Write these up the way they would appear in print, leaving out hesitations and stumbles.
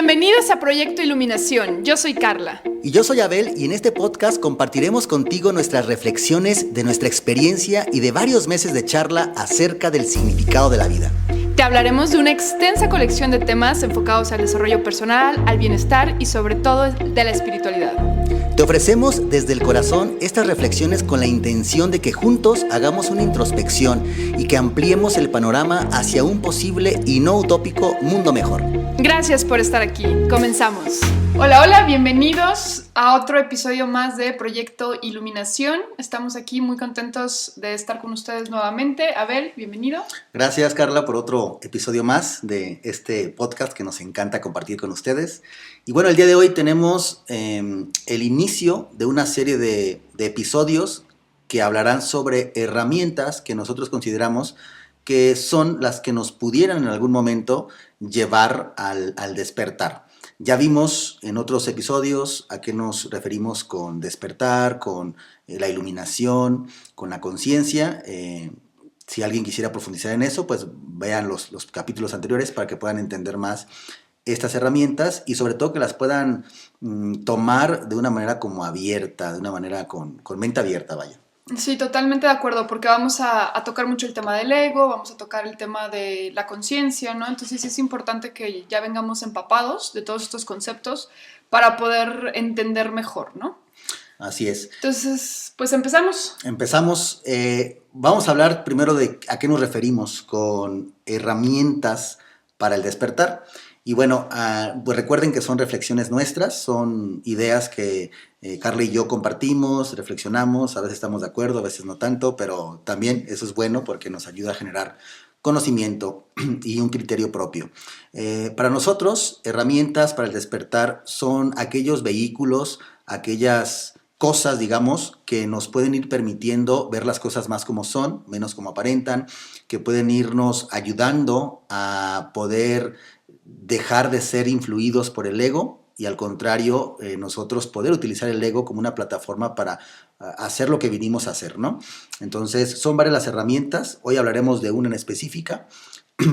Bienvenidos a Proyecto Iluminación. Yo soy Carla. Y yo soy Abel, y en este podcast compartiremos contigo nuestras reflexiones de nuestra experiencia y de varios meses de charla acerca del significado de la vida. Te hablaremos de una extensa colección de temas enfocados al desarrollo personal, al bienestar y sobre todo de la espiritualidad. Te ofrecemos desde el corazón estas reflexiones con la intención de que juntos hagamos una introspección y que ampliemos el panorama hacia un posible y no utópico mundo mejor. Gracias por estar aquí. Comenzamos. Hola, bienvenidos a otro episodio más de Proyecto Iluminación. Estamos aquí muy contentos de estar con ustedes nuevamente. Abel, bienvenido. Gracias, Carla, por otro episodio más de este podcast que nos encanta compartir con ustedes. Y bueno, el día de hoy tenemos el inicio de una serie de episodios que hablarán sobre herramientas que nosotros consideramos que son las que nos pudieran en algún momento llevar al despertar. Ya vimos en otros episodios a qué nos referimos con despertar, con la iluminación, con la conciencia. Si alguien quisiera profundizar en eso, pues vean los capítulos anteriores para que puedan entender más estas herramientas y sobre todo que las puedan tomar de una manera como abierta, de una manera con mente abierta, vaya. Sí, totalmente de acuerdo, porque vamos a tocar mucho el tema del ego, vamos a tocar el tema de la conciencia, ¿no? Entonces es importante que ya vengamos empapados de todos estos conceptos para poder entender mejor, ¿no? Así es. Entonces, pues empezamos. Empezamos. Vamos a hablar primero de a qué nos referimos con herramientas para el despertar. Y bueno, pues recuerden que son reflexiones nuestras, son ideas que Carla y yo compartimos, reflexionamos, a veces estamos de acuerdo, a veces no tanto, pero también eso es bueno porque nos ayuda a generar conocimiento y un criterio propio. Para nosotros, herramientas para el despertar son aquellos vehículos, aquellas cosas, digamos, que nos pueden ir permitiendo ver las cosas más como son, menos como aparentan, que pueden irnos ayudando a poder dejar de ser influidos por el ego y al contrario, nosotros poder utilizar el ego como una plataforma para hacer lo que vinimos a hacer, ¿no? Entonces, son varias las herramientas. Hoy hablaremos de una en específica,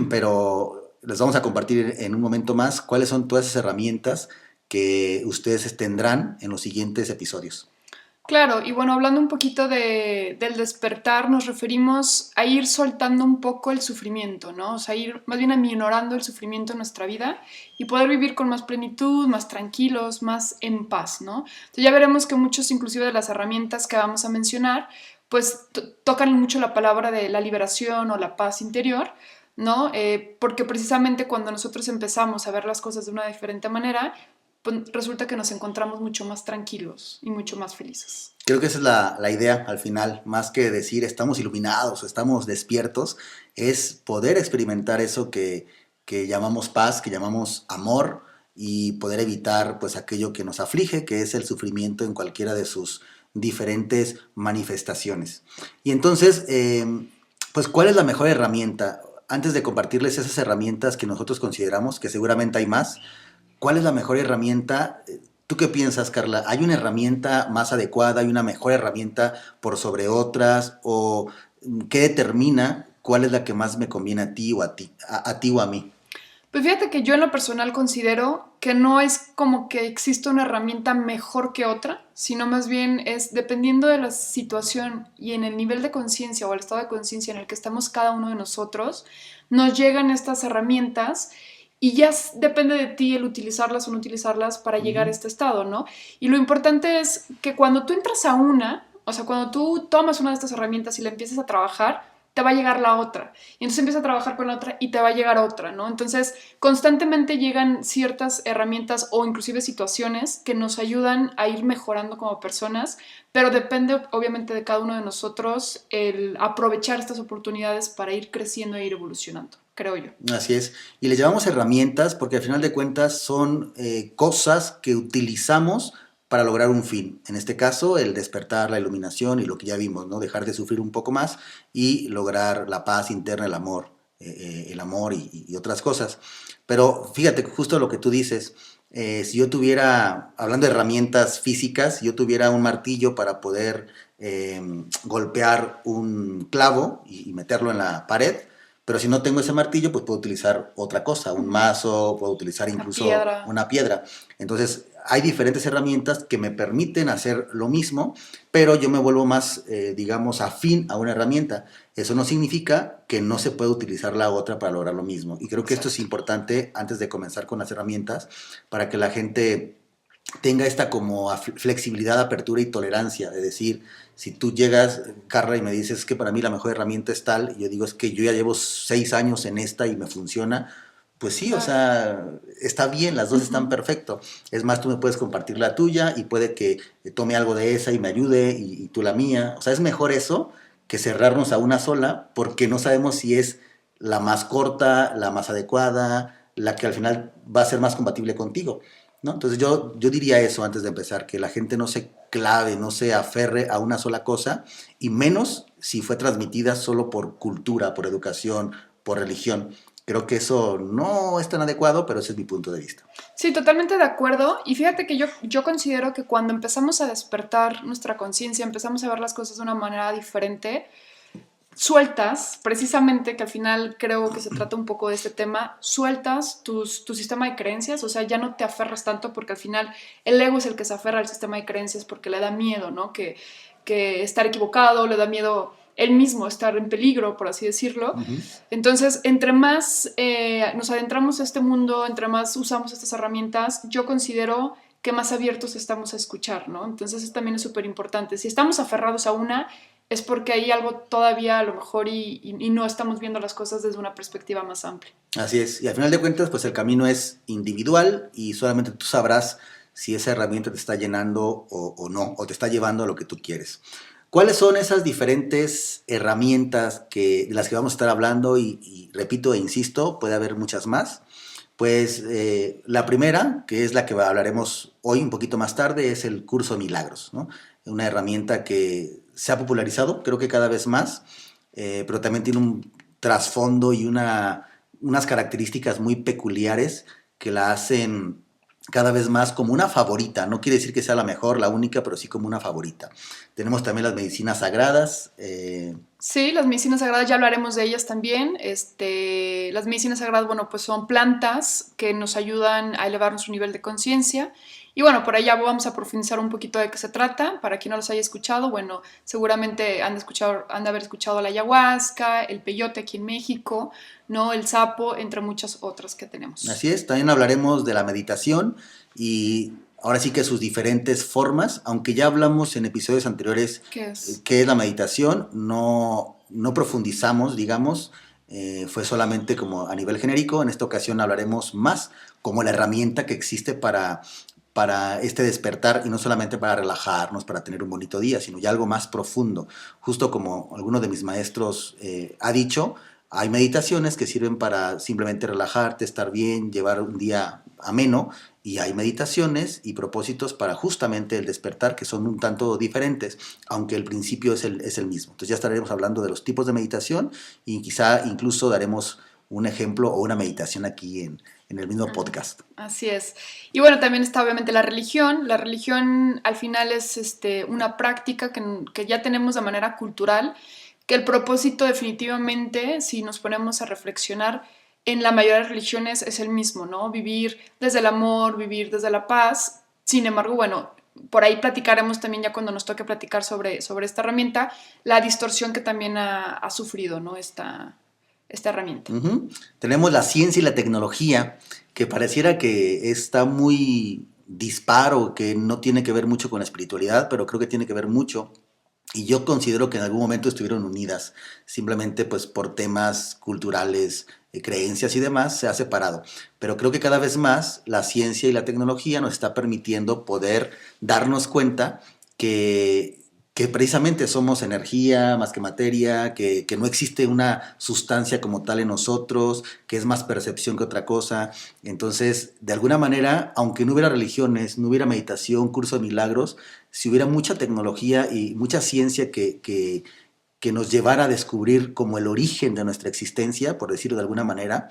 pero les vamos a compartir en un momento más cuáles son todas esas herramientas que ustedes tendrán en los siguientes episodios. Claro, y bueno, hablando un poquito del despertar, nos referimos a ir soltando un poco el sufrimiento, ¿no? O sea, ir más bien aminorando el sufrimiento en nuestra vida y poder vivir con más plenitud, más tranquilos, más en paz, ¿no? Entonces ya veremos que muchos, inclusive de las herramientas que vamos a mencionar, pues tocan mucho la palabra de la liberación o la paz interior, ¿no? Porque precisamente cuando nosotros empezamos a ver las cosas de una diferente manera, pues resulta que nos encontramos mucho más tranquilos y mucho más felices. Creo que esa es la idea al final, más que decir estamos iluminados o estamos despiertos, es poder experimentar eso que llamamos paz, que llamamos amor y poder evitar pues aquello que nos aflige, que es el sufrimiento en cualquiera de sus diferentes manifestaciones. Y entonces, pues ¿cuál es la mejor herramienta? Antes de compartirles esas herramientas que nosotros consideramos, que seguramente hay más, ¿cuál es la mejor herramienta? ¿Tú qué piensas, Carla? ¿Hay una herramienta más adecuada? ¿Hay una mejor herramienta por sobre otras? ¿O qué determina cuál es la que más me conviene a ti o a ti o a mí? Pues fíjate que yo en lo personal considero que no es como que exista una herramienta mejor que otra, sino más bien es dependiendo de la situación y en el nivel de conciencia o el estado de conciencia en el que estamos cada uno de nosotros, nos llegan estas herramientas. Y ya depende de ti el utilizarlas o no utilizarlas para llegar a este estado, ¿no? Y lo importante es que cuando tú entras a una, o sea, cuando tú tomas una de estas herramientas y la empiezas a trabajar, te va a llegar la otra. Y entonces empiezas a trabajar con la otra y te va a llegar otra, ¿no? Entonces, constantemente llegan ciertas herramientas o inclusive situaciones que nos ayudan a ir mejorando como personas, pero depende obviamente de cada uno de nosotros el aprovechar estas oportunidades para ir creciendo e ir evolucionando, creo yo. Así es. Y le llamamos herramientas porque al final de cuentas son cosas que utilizamos para lograr un fin. En este caso, el despertar, la iluminación y lo que ya vimos, ¿no? Dejar de sufrir un poco más y lograr la paz interna, el amor y otras cosas. Pero fíjate, justo lo que tú dices, si yo tuviera, hablando de herramientas físicas, si yo tuviera un martillo para poder golpear un clavo y meterlo en la pared, Pero si no tengo ese martillo, pues puedo utilizar otra cosa, un mazo, puedo utilizar Una incluso piedra. una piedra. Entonces, hay diferentes herramientas que me permiten hacer lo mismo, pero yo me vuelvo más, digamos, afín a una herramienta. Eso no significa que no se pueda utilizar la otra para lograr lo mismo. Y creo que esto es Exacto. importante antes de comenzar con las herramientas para que la gente tenga esta como flexibilidad, apertura y tolerancia, de decir, si tú llegas, Carla, y me dices que para mí la mejor herramienta es tal, y yo digo, es que yo ya llevo 6 años en esta y me funciona, pues sí, o Claro. sea, está bien, las dos están Ujú. perfecto. Es más, tú me puedes compartir la tuya y puede que tome algo de esa y me ayude y tú la mía. O sea, es mejor eso que cerrarnos a una sola porque no sabemos si es la más corta, la más adecuada, la que al final va a ser más compatible contigo, ¿no? Entonces yo diría eso antes de empezar, que la gente no se clave, no se aferre a una sola cosa, y menos si fue transmitida solo por cultura, por educación, por religión. Creo que eso no es tan adecuado, pero ese es mi punto de vista. Sí, totalmente de acuerdo. Y fíjate que yo considero que cuando empezamos a despertar nuestra conciencia, empezamos a ver las cosas de una manera diferente, sueltas, precisamente, que al final creo que se trata un poco de este tema, sueltas tu sistema de creencias, o sea, ya no te aferras tanto porque al final el ego es el que se aferra al sistema de creencias porque le da miedo, ¿no? Que estar equivocado, le da miedo él mismo estar en peligro, por así decirlo. Ujú. Entonces, entre más nos adentramos a este mundo, entre más usamos estas herramientas, yo considero que más abiertos estamos a escuchar, ¿no? Entonces, eso también es súper importante. Si estamos aferrados a una, es porque hay algo todavía a lo mejor y no estamos viendo las cosas desde una perspectiva más amplia. Así es, y al final de cuentas, pues el camino es individual y solamente tú sabrás si esa herramienta te está llenando o no, o te está llevando a lo que tú quieres. ¿Cuáles son esas diferentes herramientas de las que vamos a estar hablando? Y repito e insisto, puede haber muchas más. Pues la primera, que es la que hablaremos hoy un poquito más tarde, es el curso de milagros, ¿no? Una herramienta que se ha popularizado, creo que cada vez más, pero también tiene un trasfondo y unas características muy peculiares que la hacen cada vez más como una favorita. No quiere decir que sea la mejor, la única, pero sí como una favorita. Tenemos también las medicinas sagradas. Sí, las medicinas sagradas, ya hablaremos de ellas también. Las medicinas sagradas, bueno, pues son plantas que nos ayudan a elevar nuestro nivel de conciencia. Y bueno, por allá vamos a profundizar un poquito de qué se trata. Para quien no los haya escuchado, bueno, seguramente han de haber escuchado la ayahuasca, el peyote aquí en México, ¿no? El sapo, entre muchas otras que tenemos. Así es, también hablaremos de la meditación y ahora sí que sus diferentes formas, aunque ya hablamos en episodios anteriores ¿Qué es? qué es la meditación, no profundizamos, digamos, fue solamente como a nivel genérico. En esta ocasión hablaremos más como la herramienta que existe para este despertar y no solamente para relajarnos, para tener un bonito día, sino ya algo más profundo. Justo como alguno de mis maestros ha dicho, hay meditaciones que sirven para simplemente relajarte, estar bien, llevar un día ameno, y hay meditaciones y propósitos para justamente el despertar que son un tanto diferentes, aunque el principio es el mismo. Entonces ya estaremos hablando de los tipos de meditación y quizá incluso daremos un ejemplo o una meditación aquí en el mismo podcast. Así es. Y bueno, también está obviamente la religión. La religión al final es una práctica que ya tenemos de manera cultural, que el propósito definitivamente, si nos ponemos a reflexionar, en la mayoría de religiones es el mismo, ¿no? Vivir desde el amor, vivir desde la paz. Sin embargo, bueno, por ahí platicaremos también ya cuando nos toque platicar sobre esta herramienta, la distorsión que también ha sufrido, ¿no? Esta herramienta. Ujú. Tenemos la ciencia y la tecnología, que pareciera que está muy disparo, que no tiene que ver mucho con la espiritualidad, pero creo que tiene que ver mucho. Y yo considero que en algún momento estuvieron unidas, simplemente pues por temas culturales, creencias y demás, se ha separado. Pero creo que cada vez más la ciencia y la tecnología nos está permitiendo poder darnos cuenta que, que precisamente somos energía más que materia, que no existe una sustancia como tal en nosotros, que es más percepción que otra cosa. Entonces, de alguna manera, aunque no hubiera religiones, no hubiera meditación, curso de milagros, si hubiera mucha tecnología y mucha ciencia que nos llevara a descubrir como el origen de nuestra existencia, por decirlo de alguna manera,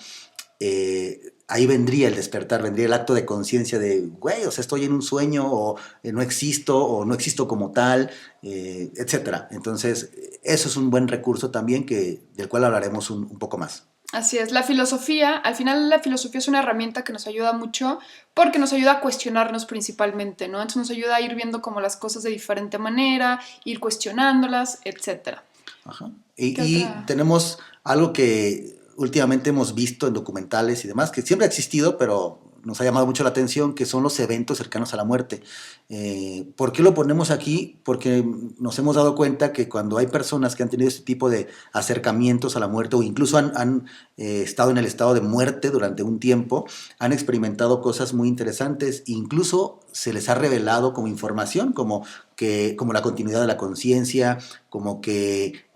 ahí vendría el despertar, vendría el acto de conciencia de, güey, o sea, estoy en un sueño, o no existo como tal, etcétera. Entonces, eso es un buen recurso también del cual hablaremos un poco más. Así es, la filosofía, al final la filosofía es una herramienta que nos ayuda mucho porque nos ayuda a cuestionarnos principalmente, ¿no? Entonces nos ayuda a ir viendo como las cosas de diferente manera, ir cuestionándolas, etcétera. Ajá. ¿Qué Y otra? tenemos algo que últimamente hemos visto en documentales y demás, que siempre ha existido, pero nos ha llamado mucho la atención, que son los eventos cercanos a la muerte. ¿Por qué lo ponemos aquí? Porque nos hemos dado cuenta que cuando hay personas que han tenido este tipo de acercamientos a la muerte o incluso han estado en el estado de muerte durante un tiempo, han experimentado cosas muy interesantes, incluso se les ha revelado como información, como la continuidad de la conciencia, como que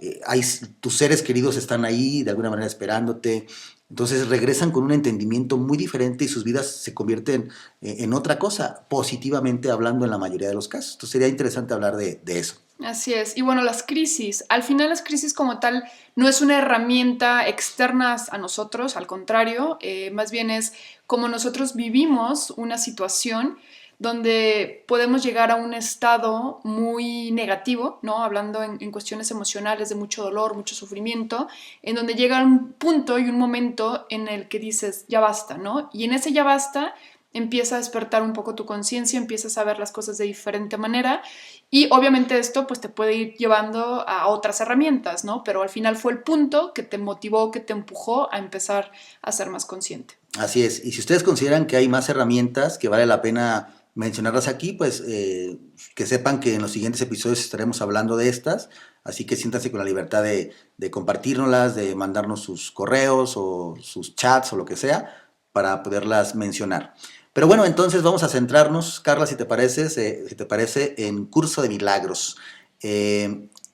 tus seres queridos están ahí de alguna manera esperándote. Entonces regresan con un entendimiento muy diferente y sus vidas se convierten en otra cosa, positivamente hablando en la mayoría de los casos. Entonces sería interesante hablar de eso. Así es. Y bueno, las crisis. Al final las crisis como tal no es una herramienta externa a nosotros, al contrario, más bien es como nosotros vivimos una situación donde podemos llegar a un estado muy negativo, ¿no? Hablando en cuestiones emocionales de mucho dolor, mucho sufrimiento, en donde llega un punto y un momento en el que dices, ya basta, ¿no? Y en ese ya basta empieza a despertar un poco tu conciencia, empiezas a ver las cosas de diferente manera y obviamente esto pues te puede ir llevando a otras herramientas, ¿no? Pero al final fue el punto que te motivó, que te empujó a empezar a ser más consciente. Así es. Y si ustedes consideran que hay más herramientas que vale la pena mencionarlas aquí, pues que sepan que en los siguientes episodios estaremos hablando de estas. Así que siéntanse con la libertad de compartírnoslas, de mandarnos sus correos o sus chats o lo que sea para poderlas mencionar. Pero bueno, entonces vamos a centrarnos, Carla, si te parece, en Curso de Milagros.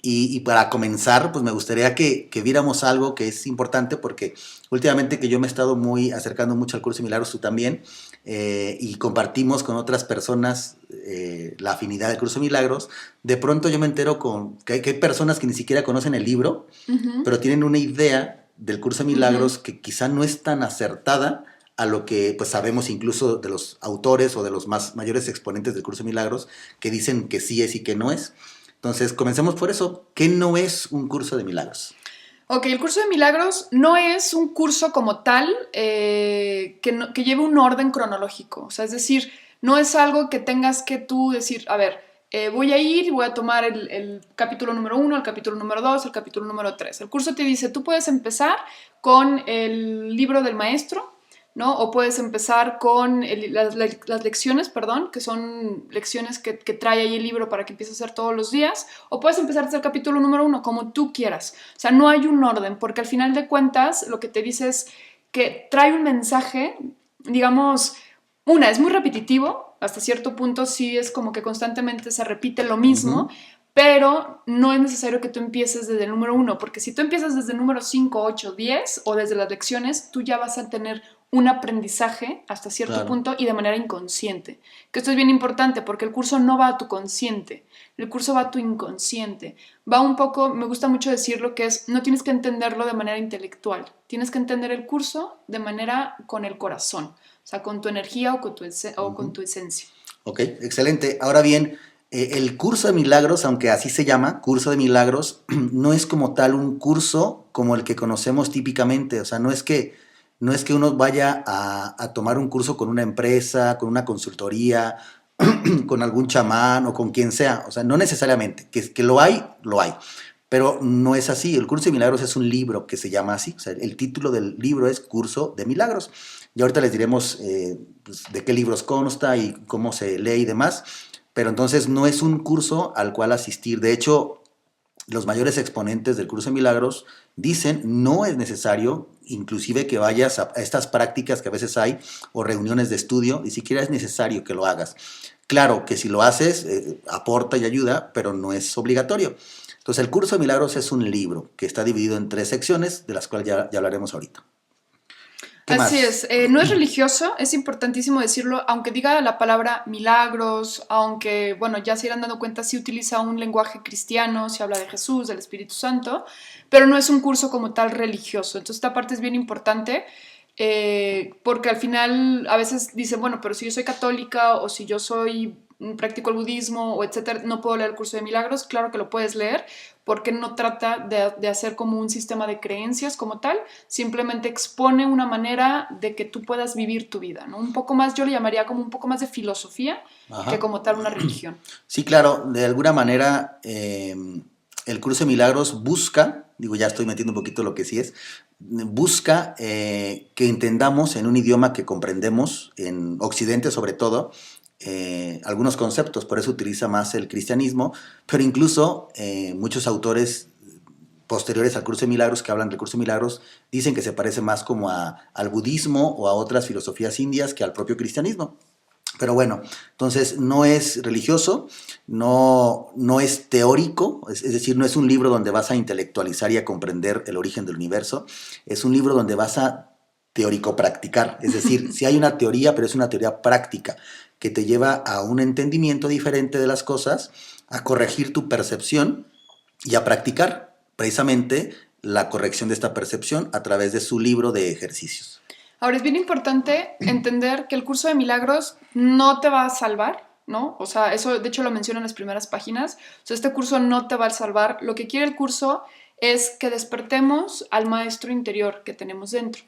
Y para comenzar, pues me gustaría que viéramos algo que es importante porque últimamente que yo me he estado muy acercando mucho al Curso de Milagros, tú también, y compartimos con otras personas la afinidad del Curso de Milagros, de pronto yo me entero que hay personas que ni siquiera conocen el libro, Ujú, pero tienen una idea del Curso de ujú. Milagros que quizá no es tan acertada a lo que pues sabemos incluso de los autores o de los mayores exponentes del Curso de Milagros que dicen que sí es y que no es. Entonces, comencemos por eso. ¿Qué no es un curso de milagros? Ok, el curso de milagros no es un curso como tal que lleve un orden cronológico. O sea, es decir, no es algo que tengas que tú decir, a ver, voy a ir y voy a tomar el capítulo número 1, el capítulo número 2, el capítulo número 3. El curso te dice, tú puedes empezar con el libro del maestro, ¿no? O puedes empezar con las lecciones, perdón, que son lecciones que trae ahí el libro para que empieces a hacer todos los días, o puedes empezar desde el capítulo número 1, como tú quieras. O sea, no hay un orden, porque al final de cuentas lo que te dice es que trae un mensaje, digamos, es muy repetitivo, hasta cierto punto sí es como que constantemente se repite lo mismo, Ujú. pero no es necesario que tú empieces desde el número 1, porque si tú empiezas desde el número 5, 8, 10 o desde las lecciones, tú ya vas a tener un aprendizaje hasta cierto Claro. punto y de manera inconsciente. Que esto es bien importante porque el curso no va a tu consciente, el curso va a tu inconsciente. Va un poco, me gusta mucho decirlo, que es, no tienes que entenderlo de manera intelectual, tienes que entender el curso de manera con el corazón, o sea, con tu energía o con Ujú. tu esencia. Ok, excelente. Ahora bien, el curso de milagros, aunque así se llama, curso de milagros, no es como tal un curso como el que conocemos típicamente. O sea, no es que uno vaya a tomar un curso con una empresa, con una consultoría, con algún chamán o con quien sea. O sea, no necesariamente. Que lo hay, lo hay. Pero no es así. El curso de milagros es un libro que se llama así. O sea, el título del libro es Curso de Milagros. Y ahorita les diremos pues, de qué libros consta y cómo se lee y demás. Pero entonces no es un curso al cual asistir. De hecho, los mayores exponentes del curso de milagros dicen no es necesario inclusive que vayas a estas prácticas que a veces hay o reuniones de estudio, ni siquiera es necesario que lo hagas. Claro que si lo haces aporta y ayuda, pero no es obligatorio. Entonces el curso de milagros es un libro que está dividido en 3 secciones, de las cuales ya hablaremos ahorita. ¿Qué Así más? es, no es religioso, es importantísimo decirlo, aunque diga la palabra milagros, aunque, bueno, ya se irán dando cuenta, sí utiliza un lenguaje cristiano, se habla de Jesús, del Espíritu Santo, pero no es un curso como tal religioso. Entonces, esta parte es bien importante. porque al final a veces dicen, bueno, pero si yo soy católica o si yo practico el budismo o etcétera, no puedo leer el curso de milagros. Claro que lo puedes leer porque no trata de hacer como un sistema de creencias como tal, simplemente expone una manera de que tú puedas vivir tu vida, ¿no? Un poco más, yo le llamaría como un poco más de filosofía que Ajá. como tal una religión. Sí, claro, de alguna manera el curso de milagros busca, digo, ya estoy metiendo un poquito lo que sí es, busca que entendamos en un idioma que comprendemos, en Occidente sobre todo, algunos conceptos, por eso utiliza más el cristianismo, pero incluso muchos autores posteriores al curso de milagros que hablan del curso de milagros dicen que se parece más como al budismo o a otras filosofías indias que al propio cristianismo. Pero bueno, entonces no es religioso, no es teórico, es decir, no es un libro donde vas a intelectualizar y a comprender el origen del universo, es un libro donde vas a teórico practicar, es decir, sí hay una teoría, pero es una teoría práctica que te lleva a un entendimiento diferente de las cosas, a corregir tu percepción y a practicar precisamente la corrección de esta percepción a través de su libro de ejercicios. Ahora, es bien importante entender que el curso de milagros no te va a salvar, ¿no? O sea, eso de hecho lo menciona en las primeras páginas. O sea, este curso no te va a salvar. Lo que quiere el curso es que despertemos al maestro interior que tenemos dentro.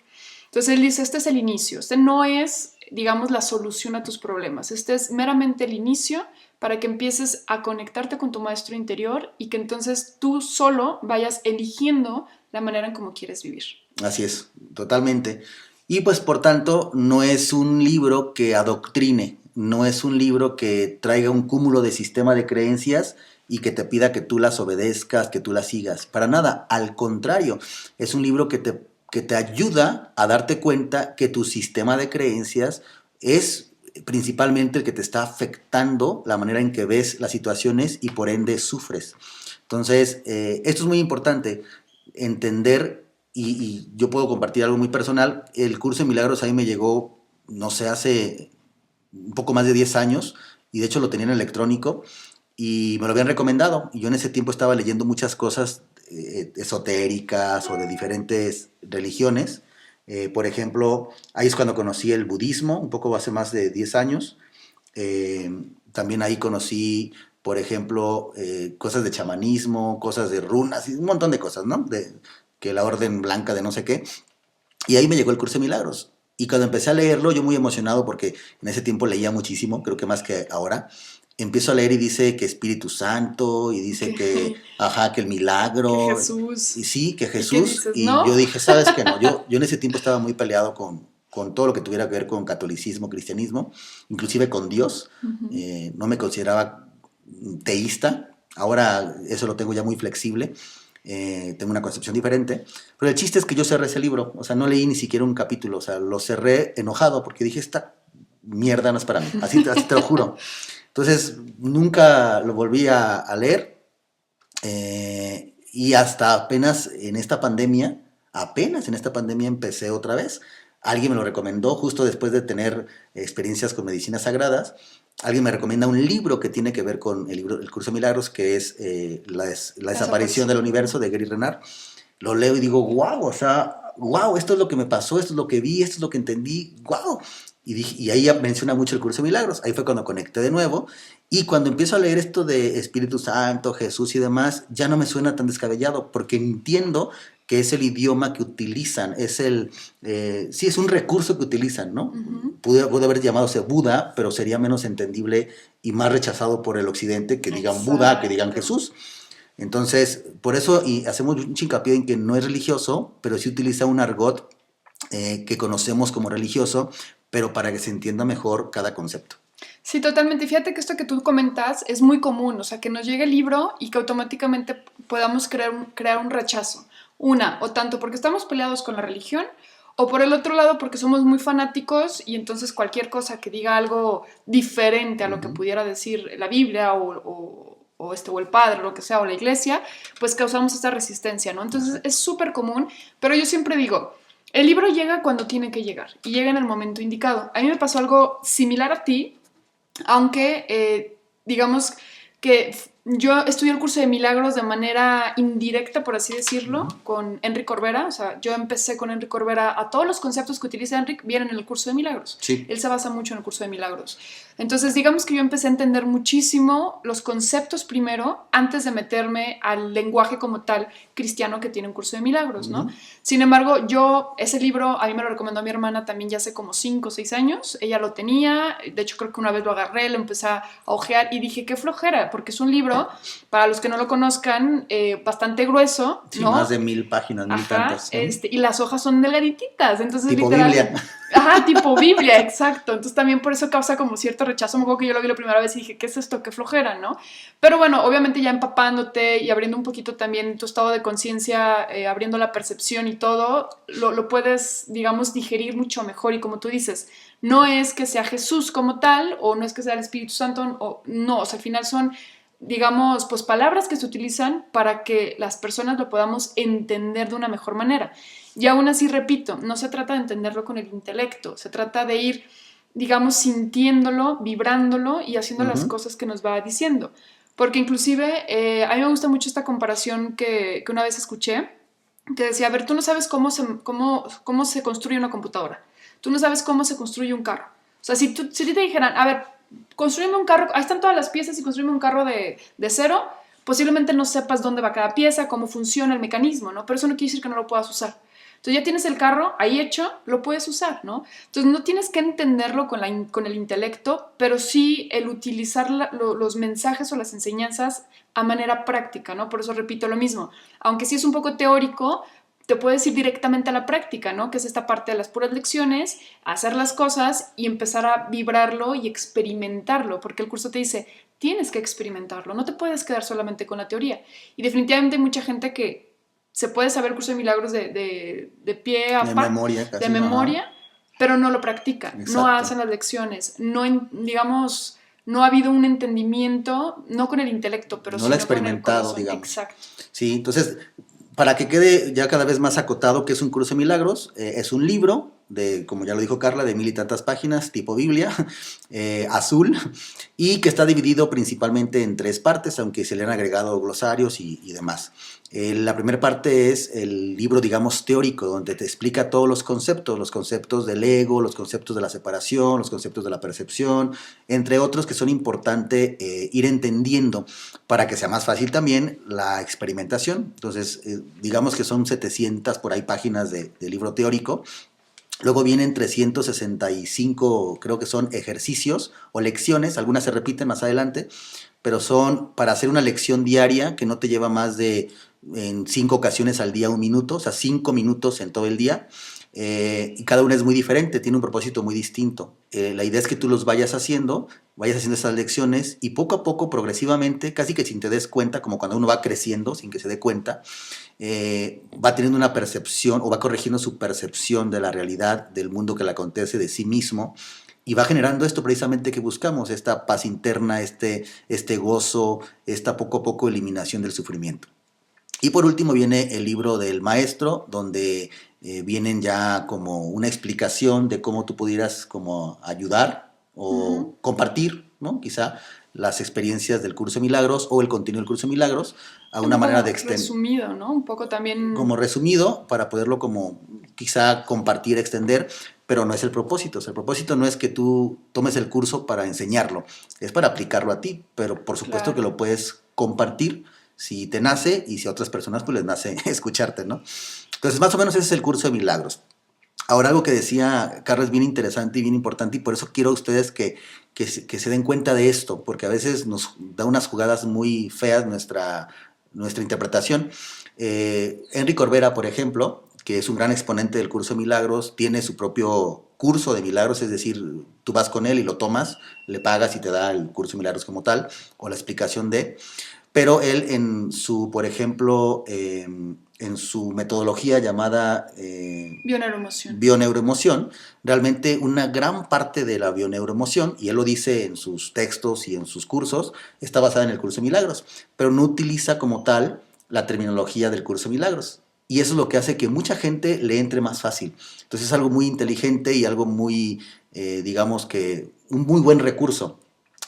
Entonces él dice, este es el inicio, este no es, digamos, la solución a tus problemas, este es meramente el inicio para que empieces a conectarte con tu maestro interior y que entonces tú solo vayas eligiendo la manera en cómo quieres vivir. Así es, totalmente. Y pues por tanto no es un libro que adoctrine, no es un libro que traiga un cúmulo de sistema de creencias y que te pida que tú las obedezcas, que tú las sigas. Para nada, al contrario, es un libro que te ayuda a darte cuenta que tu sistema de creencias es principalmente el que te está afectando la manera en que ves las situaciones y por ende sufres. Entonces, esto es muy importante, entender y yo puedo compartir algo muy personal. El curso de milagros a mí me llegó, no sé, hace un poco más de 10 años y de hecho lo tenía en electrónico y me lo habían recomendado y yo en ese tiempo estaba leyendo muchas cosas esotéricas o de diferentes religiones. Por ejemplo, ahí es cuando conocí el budismo, un poco hace más de 10 años. También ahí conocí, por ejemplo, cosas de chamanismo, cosas de runas y un montón de cosas, ¿no? Que la orden blanca de no sé qué. Y ahí me llegó el curso de milagros. Y cuando empecé a leerlo, yo muy emocionado porque en ese tiempo leía muchísimo, creo que más que ahora. Empiezo a leer y dice que Espíritu Santo, y dice que, Que, ajá, que el que milagro, y Jesús. sí, que ¿Y qué Jesús. dices? Y yo ¿No? dije, ¿sabes qué? No, yo en ese tiempo estaba muy peleado con todo lo que tuviera que ver con catolicismo, cristianismo, inclusive con Dios. Ujú. No me consideraba teísta, ahora eso lo tengo ya muy flexible, tengo una concepción diferente, pero el chiste es que yo cerré ese libro, o sea, no leí ni siquiera un capítulo, o sea, lo cerré enojado porque dije, esta mierda no es para mí, así te lo juro. Entonces, nunca lo volví a leer y hasta apenas en esta pandemia empecé otra vez. Alguien me lo recomendó justo después de tener experiencias con medicinas sagradas. Alguien me recomienda un libro que tiene que ver con el curso de milagros, que es la La desaparición del desaparición. universo de Gary Renard. Lo leo y digo, wow, o sea, wow, esto es lo que me pasó, esto es lo que vi, esto es lo que entendí, wow. Y ahí menciona mucho el curso de milagros. Ahí fue cuando conecté de nuevo. Y cuando empiezo a leer esto de Espíritu Santo, Jesús y demás, ya no me suena tan descabellado, porque entiendo que es el idioma que utilizan, sí, es un recurso que utilizan, ¿no? Ujú. Pudo haber llamadose Buda, pero sería menos entendible y más rechazado por el occidente que digan Buda, que digan Exacto. Jesús. Entonces, por eso y hacemos un hincapié en que no es religioso, pero sí utiliza un argot que conocemos como religioso, pero para que se entienda mejor cada concepto. Sí, totalmente. Fíjate que esto que tú comentas es muy común, o sea, que nos llegue el libro y que automáticamente podamos crear un rechazo. Una, o tanto porque estamos peleados con la religión, o por el otro lado porque somos muy fanáticos y entonces cualquier cosa que diga algo diferente a lo que Ujú. pudiera decir la Biblia o el padre, o lo que sea, o la iglesia, pues causamos esta resistencia, ¿no? Entonces es súper común, pero yo siempre digo, el libro llega cuando tiene que llegar y llega en el momento indicado. A mí me pasó algo similar a ti, aunque digamos que Yo estudié el curso de milagros de manera indirecta, por así decirlo, Ujú. con Enrique Corbera. O sea, yo empecé con Enrique Corbera. A todos los conceptos que utiliza Enrique vienen en el curso de milagros. Sí. Él se basa mucho en el curso de milagros. Entonces, digamos que yo empecé a entender muchísimo los conceptos primero, antes de meterme al lenguaje como tal cristiano que tiene un curso de milagros, ¿no? Ujú. Sin embargo, ese libro a mí me lo recomendó mi hermana también ya hace como 5 o 6 años. Ella lo tenía. De hecho, creo que una vez lo agarré, lo empecé a ojear y dije, qué flojera, porque es un libro, para los que no lo conozcan, bastante grueso, Sí, más ¿no? de 1000 páginas, 1000 y tantas. Ujú. Y las hojas son delgadititas, entonces Tipo Biblia. literal, ajá, tipo Biblia, exacto. Entonces también por eso causa como cierto rechazo. Me acuerdo que yo lo vi la primera vez y dije, ¿qué es esto? Qué flojera, ¿no? Pero bueno, obviamente ya empapándote y abriendo un poquito también tu estado de conciencia, abriendo la percepción y todo, lo puedes, digamos, digerir mucho mejor. Y como tú dices, no es que sea Jesús como tal, o no es que sea el Espíritu Santo, o no, o sea, al final son, digamos, pues palabras que se utilizan para que las personas lo podamos entender de una mejor manera. Y aún así, repito, no se trata de entenderlo con el intelecto, se trata de ir, digamos, sintiéndolo, vibrándolo y haciendo las Ujú. cosas que nos va diciendo. Porque inclusive a mí me gusta mucho esta comparación que una vez escuché, que decía, a ver, tú no sabes cómo se construye una computadora, tú no sabes cómo se construye un carro. O sea, si te dijeran, a ver, construyeme un carro, ahí están todas las piezas y construyeme un carro de cero, posiblemente no sepas dónde va cada pieza, cómo funciona el mecanismo, ¿no? Pero eso no quiere decir que no lo puedas usar. Entonces ya tienes el carro ahí hecho, lo puedes usar, ¿no? Entonces no tienes que entenderlo con el intelecto, pero sí el utilizar los mensajes o las enseñanzas a manera práctica, ¿no? Por eso repito lo mismo. Aunque sí es un poco teórico, te puedes ir directamente a la práctica, ¿no? Que es esta parte de las puras lecciones, hacer las cosas y empezar a vibrarlo y experimentarlo, porque el curso te dice, tienes que experimentarlo, no te puedes quedar solamente con la teoría. Y definitivamente hay mucha gente que se puede saber el curso de milagros de pie a De pa, memoria de casi, ajá. memoria, pero no lo practican, no Exacto. hacen las lecciones, no, digamos, no ha habido un entendimiento, no con el intelecto, pero No lo he sino con el experimentado, corazón. digamos. Exacto. Sí, entonces, para que quede ya cada vez más acotado que es un curso de milagros, es un libro de, como ya lo dijo Carla, de 1000 y tantas páginas, tipo Biblia, azul, y que está dividido principalmente en 3 partes, aunque se le han agregado glosarios y demás. La primera parte es el libro, digamos, teórico, donde te explica todos los conceptos del ego, los conceptos de la separación, los conceptos de la percepción, entre otros que son importantes ir entendiendo para que sea más fácil también la experimentación. Entonces, digamos que son 700 por ahí páginas de libro teórico. Luego vienen 365, creo que son ejercicios o lecciones, algunas se repiten más adelante, pero son para hacer una lección diaria que no te lleva más de en 5 ocasiones al día 1 minuto, o sea, 5 minutos en todo el día. Y cada una es muy diferente, tiene un propósito muy distinto. La idea es que tú los vayas haciendo esas lecciones y poco a poco, progresivamente, casi que sin te des cuenta, como cuando uno va creciendo sin que se dé cuenta, va teniendo una percepción o va corrigiendo su percepción de la realidad, del mundo que le acontece, de sí mismo, y va generando esto precisamente que buscamos, esta paz interna, este gozo, esta poco a poco eliminación del sufrimiento. Y por último viene el libro del maestro, donde vienen ya como una explicación de cómo tú pudieras como ayudar o Ujú. compartir, ¿no? Quizá las experiencias del curso de milagros o el contenido del curso de milagros a una Un manera de poco extender, resumido, ¿no? Un poco también, como resumido para poderlo como quizá compartir, extender, pero no es el propósito. O sea, el propósito no es que tú tomes el curso para enseñarlo, es para aplicarlo a ti, pero por supuesto que claro. lo puedes compartir si te nace y si a otras personas pues les nace escucharte, ¿no? Entonces, más o menos ese es el curso de milagros. Ahora, algo que decía Carlos es bien interesante y bien importante, y por eso quiero a ustedes que se den cuenta de esto, porque a veces nos da unas jugadas muy feas nuestra interpretación. Enrique Corbera, por ejemplo, que es un gran exponente del curso de milagros, tiene su propio curso de milagros, es decir, tú vas con él y lo tomas, le pagas y te da el curso de milagros como tal, o la explicación de, pero él en su, por ejemplo, en su metodología llamada Bioneuroemoción. bioneuroemoción, realmente una gran parte de la bioneuroemoción, y él lo dice en sus textos y en sus cursos, está basada en el curso de milagros, pero no utiliza como tal la terminología del curso de milagros. Y eso es lo que hace que mucha gente le entre más fácil. Entonces es algo muy inteligente y algo muy, digamos que, un muy buen recurso.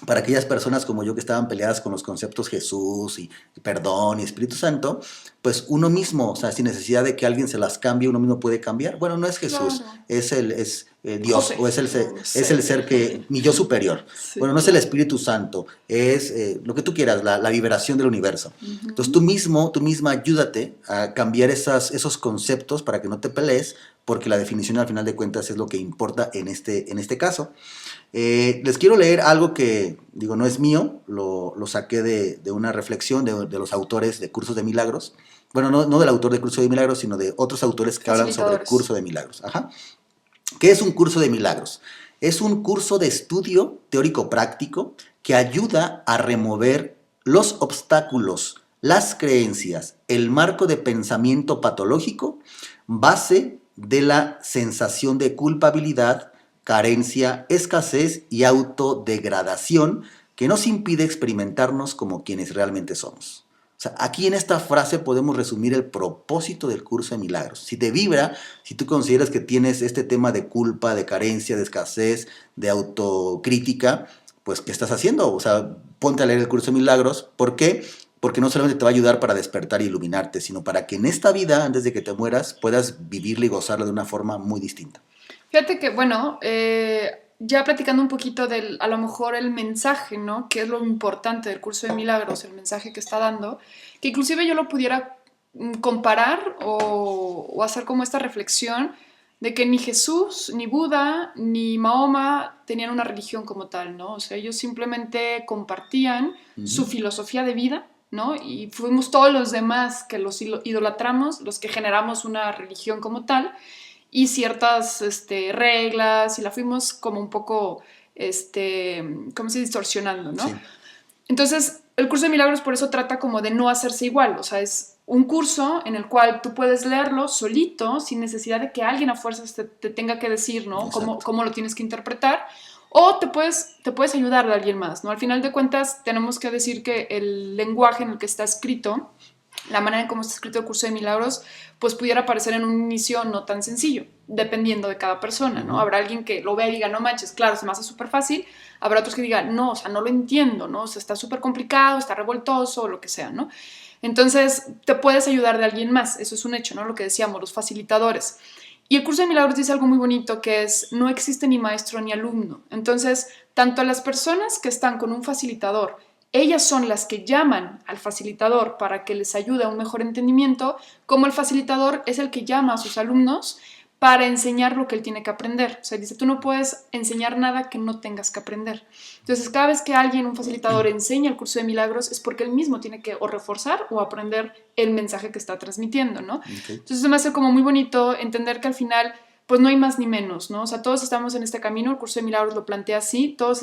para aquellas personas como yo que estaban peleadas con los conceptos Jesús y perdón y Espíritu Santo, pues uno mismo, o sea, sin necesidad de que alguien se las cambie, uno mismo puede cambiar. Bueno, no es Jesús, Claro. es Dios, José, o es no, no es el sé. ser que, mi yo superior. Sí, Bueno, no es el claro. Espíritu Santo, es lo que tú quieras, la vibración del universo. Entonces Ujú. tú misma ayúdate a cambiar esos conceptos para que no te pelees, porque la definición al final de cuentas es lo que importa en este caso. Les quiero leer algo que, digo, no es mío, lo saqué de una reflexión de los autores de Cursos de Milagros. Bueno, no del autor de Curso de Milagros, sino de otros autores que hablan sobre Facilitadores. Curso de Milagros. Ajá. ¿Qué es un curso de milagros? Es un curso de estudio teórico-práctico que ayuda a remover los obstáculos, las creencias, el marco de pensamiento patológico, base de la sensación de culpabilidad, carencia, escasez y autodegradación que nos impide experimentarnos como quienes realmente somos. O sea, aquí en esta frase podemos resumir el propósito del curso de milagros. Si te vibra, si tú consideras que tienes este tema de culpa, de carencia, de escasez, de autocrítica, pues ¿qué estás haciendo? O sea, ponte a leer el curso de milagros. ¿Por qué? Porque no solamente te va a ayudar para despertar y iluminarte, sino para que en esta vida, antes de que te mueras, puedas vivirla y gozarla de una forma muy distinta. Fíjate que, bueno, ya platicando un poquito del, a lo mejor el mensaje, ¿no? Que es lo importante del curso de milagros, el mensaje que está dando, que inclusive yo lo pudiera comparar o hacer como esta reflexión de que ni Jesús, ni Buda, ni Mahoma tenían una religión como tal, ¿no? O sea, ellos simplemente compartían Uh su -huh. filosofía de vida, ¿no? Y fuimos todos los demás que los idolatramos, los que generamos una religión como tal y ciertas reglas y la fuimos como un poco, ¿cómo se dice? Distorsionando, ¿no? Sí, Entonces, el curso de milagros por eso trata como de no hacerse igual, o sea, es un curso en el cual tú puedes leerlo solito, sin necesidad de que alguien a fuerzas te tenga que decir, ¿no? exacto. Cómo lo tienes que interpretar, o te puedes ayudar de alguien más, ¿no? Al final de cuentas, tenemos que decir que el lenguaje en el que está escrito, la manera en cómo está escrito el curso de milagros, pues pudiera parecer en un inicio no tan sencillo, dependiendo de cada persona, Uh ¿no? -huh. Habrá alguien que lo vea y diga, no manches, claro, se me hace súper fácil, habrá otros que digan, no, o sea, no lo entiendo, ¿no? O sea, está súper complicado, está revoltoso, o lo que sea, ¿no? Entonces, te puedes ayudar de alguien más, eso es un hecho, ¿no? Lo que decíamos, los facilitadores. Y el curso de milagros dice algo muy bonito que es, no existe ni maestro ni alumno. Entonces, tanto a las personas que están con un facilitador, ellas son las que llaman al facilitador para que les ayude a un mejor entendimiento, como el facilitador es el que llama a sus alumnos para enseñar lo que él tiene que aprender. O sea, dice, tú no puedes enseñar nada que no tengas que aprender. Entonces, cada vez que alguien, un facilitador, enseña el curso de milagros es porque él mismo tiene que o reforzar o aprender el mensaje que está transmitiendo, ¿no? Okay. Entonces, me hace como muy bonito entender que al final pues no hay más ni menos, ¿no? O sea, todos estamos en este camino, el curso de milagros lo plantea así, todos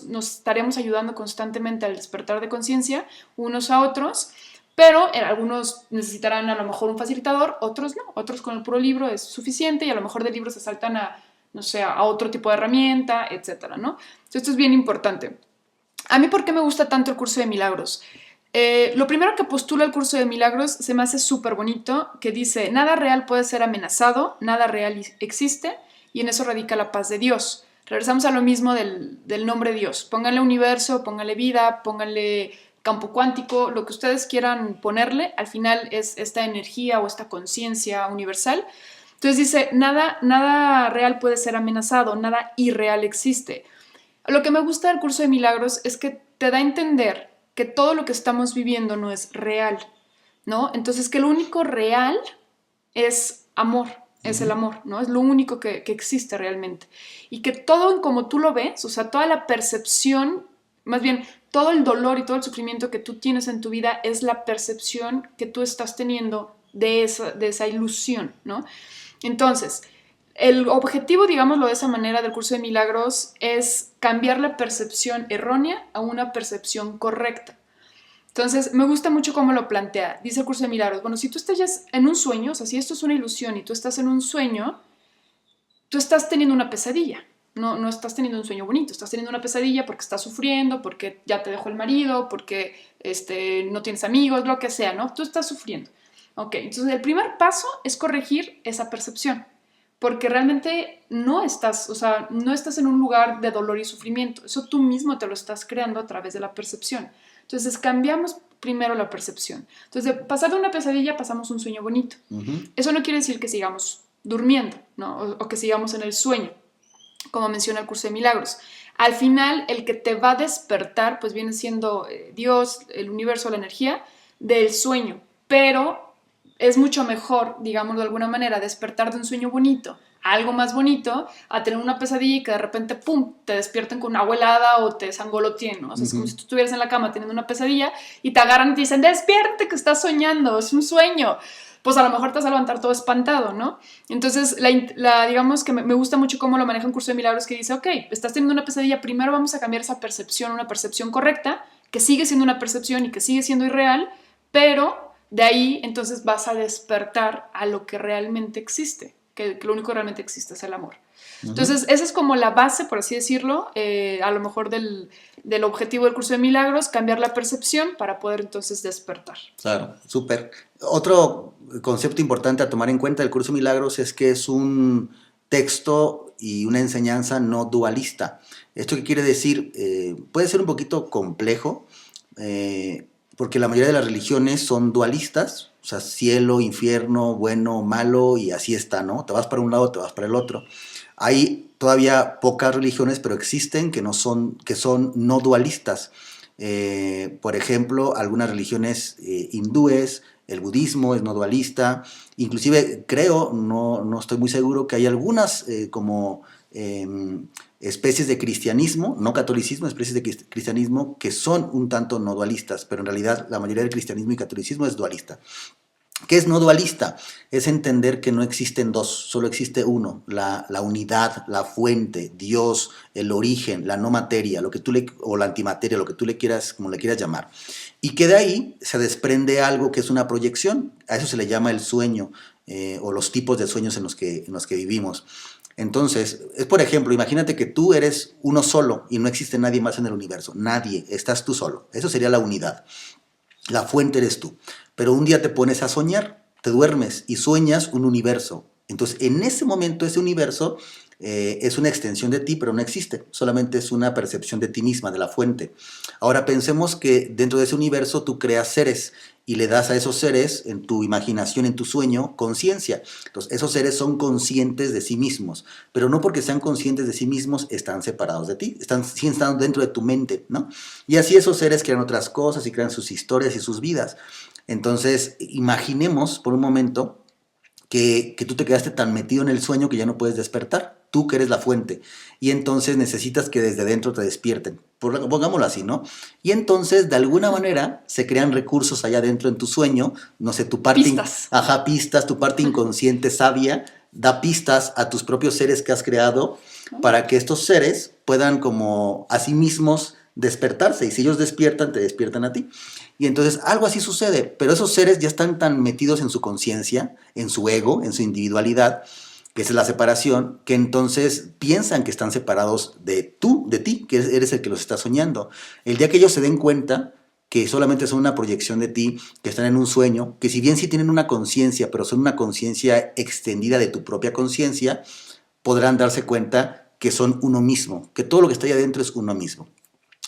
nos estaremos ayudando constantemente al despertar de conciencia unos a otros, pero algunos necesitarán a lo mejor un facilitador, otros no, otros con el puro libro es suficiente y a lo mejor del libro se saltan a, no sé, a otro tipo de herramienta, etcétera, ¿no? Entonces, esto es bien importante. A mí, ¿por qué me gusta tanto el curso de milagros? Lo primero que postula el curso de milagros se me hace súper bonito, que dice, nada real puede ser amenazado, nada real existe, y en eso radica la paz de Dios. Regresamos a lo mismo del nombre Dios. Pónganle universo, pónganle vida, pónganle campo cuántico, lo que ustedes quieran ponerle, al final es esta energía o esta conciencia universal. Entonces dice, nada real puede ser amenazado, nada irreal existe. Lo que me gusta del curso de milagros es que te da a entender que todo lo que estamos viviendo no es real, ¿no? Entonces que lo único real es amor, Uh es el -huh. amor, ¿no? Es lo único que existe realmente. Y que todo en como tú lo ves, o sea, toda la percepción, más bien todo el dolor y todo el sufrimiento que tú tienes en tu vida es la percepción que tú estás teniendo de esa ilusión, ¿no? Entonces, el objetivo, digámoslo de esa manera, del curso de milagros es cambiar la percepción errónea a una percepción correcta. Entonces, me gusta mucho cómo lo plantea. Dice el curso de milagros, bueno, si tú estás ya en un sueño, o sea, si esto es una ilusión y tú estás en un sueño, tú estás teniendo una pesadilla. No estás teniendo un sueño bonito, estás teniendo una pesadilla porque estás sufriendo, porque ya te dejó el marido, porque no tienes amigos, lo que sea, ¿no? Tú estás sufriendo. Ok, entonces el primer paso es corregir esa percepción. porque realmente no estás, o sea, no estás en un lugar de dolor y sufrimiento. Eso tú mismo te lo estás creando a través de la percepción. Entonces cambiamos primero la percepción. Entonces, de pasar de una pesadilla pasamos a un sueño bonito. Eso no quiere decir que sigamos durmiendo, ¿no? O que sigamos en el sueño, como menciona el curso de milagros. Al final, el que te va a despertar, pues viene siendo Dios, el universo, la energía del sueño. Pero es mucho mejor, digamos de alguna manera, despertar de un sueño bonito a algo más bonito, a tener una pesadilla y que de repente, pum, te despierten con una agua helada o te sangolotien, ¿no? O sea, es como si tú estuvieras en la cama teniendo una pesadilla y te agarran y te dicen, despiértate que estás soñando, es un sueño. Pues a lo mejor te vas a levantar todo espantado, ¿no? Entonces, digamos que me gusta mucho cómo lo maneja un curso de milagros que dice, ok, estás teniendo una pesadilla, primero vamos a cambiar esa percepción, una percepción correcta, que sigue siendo una percepción y que sigue siendo irreal, pero de ahí entonces vas a despertar a lo que realmente existe, que lo único que realmente existe es el amor. Entonces, esa es como la base, por así decirlo, a lo mejor del objetivo del curso de milagros, cambiar la percepción para poder entonces despertar. Claro, súper. Otro concepto importante a tomar en cuenta del curso de milagros es que es un texto y una enseñanza no dualista. ¿Esto qué quiere decir? Puede ser un poquito complejo, porque la mayoría de las religiones son dualistas, o sea, cielo, infierno, bueno, malo, y así está, ¿no? Te vas para un lado, te vas para el otro. Hay todavía pocas religiones, pero existen que son no dualistas. Por ejemplo, algunas religiones hindúes, el budismo es no dualista, inclusive creo, no estoy muy seguro, que hay algunas como especies de cristianismo, no catolicismo, especies de cristianismo que son un tanto no dualistas, pero en realidad la mayoría del cristianismo y catolicismo es dualista. ¿Qué es no dualista? Es entender que no existen dos, solo existe uno, la unidad, la fuente, Dios, el origen, la no materia, o la antimateria, lo que tú le quieras, como le quieras llamar. Y que de ahí se desprende algo que es una proyección, a eso se le llama el sueño, o los tipos de sueños en los que vivimos. Entonces, es por ejemplo, imagínate que tú eres uno solo y no existe nadie más en el universo, nadie, estás tú solo, eso sería la unidad. La fuente eres tú. Pero un día te pones a soñar, te duermes y sueñas un universo. Entonces, en ese momento, ese universo es una extensión de ti, pero no existe. Solamente es una percepción de ti misma, de la fuente. Ahora pensemos que dentro de ese universo tú creas seres y le das a esos seres, en tu imaginación, en tu sueño, conciencia. Entonces, esos seres son conscientes de sí mismos, pero no porque sean conscientes de sí mismos están separados de ti, siguen estando dentro de tu mente, ¿no? Y así esos seres crean otras cosas y crean sus historias y sus vidas. Entonces, imaginemos por un momento que tú te quedaste tan metido en el sueño que ya no puedes despertar, tú que eres la fuente, y entonces necesitas que desde dentro te despierten, pongámoslo así, ¿no? Y entonces, de alguna manera, se crean recursos allá adentro en tu sueño, no sé, Pistas. Pistas, tu parte inconsciente sabia, da pistas a tus propios seres que has creado para que estos seres puedan como a sí mismos despertarse, y si ellos despiertan, te despiertan a ti. Y entonces algo así sucede, pero esos seres ya están tan metidos en su conciencia, en su ego, en su individualidad, que es la separación, que entonces piensan que están separados de ti, que eres el que los está soñando. El día que ellos se den cuenta que solamente son una proyección de ti, que están en un sueño, que si bien sí tienen una conciencia, pero son una conciencia extendida de tu propia conciencia, podrán darse cuenta que son uno mismo, que todo lo que está ahí adentro es uno mismo.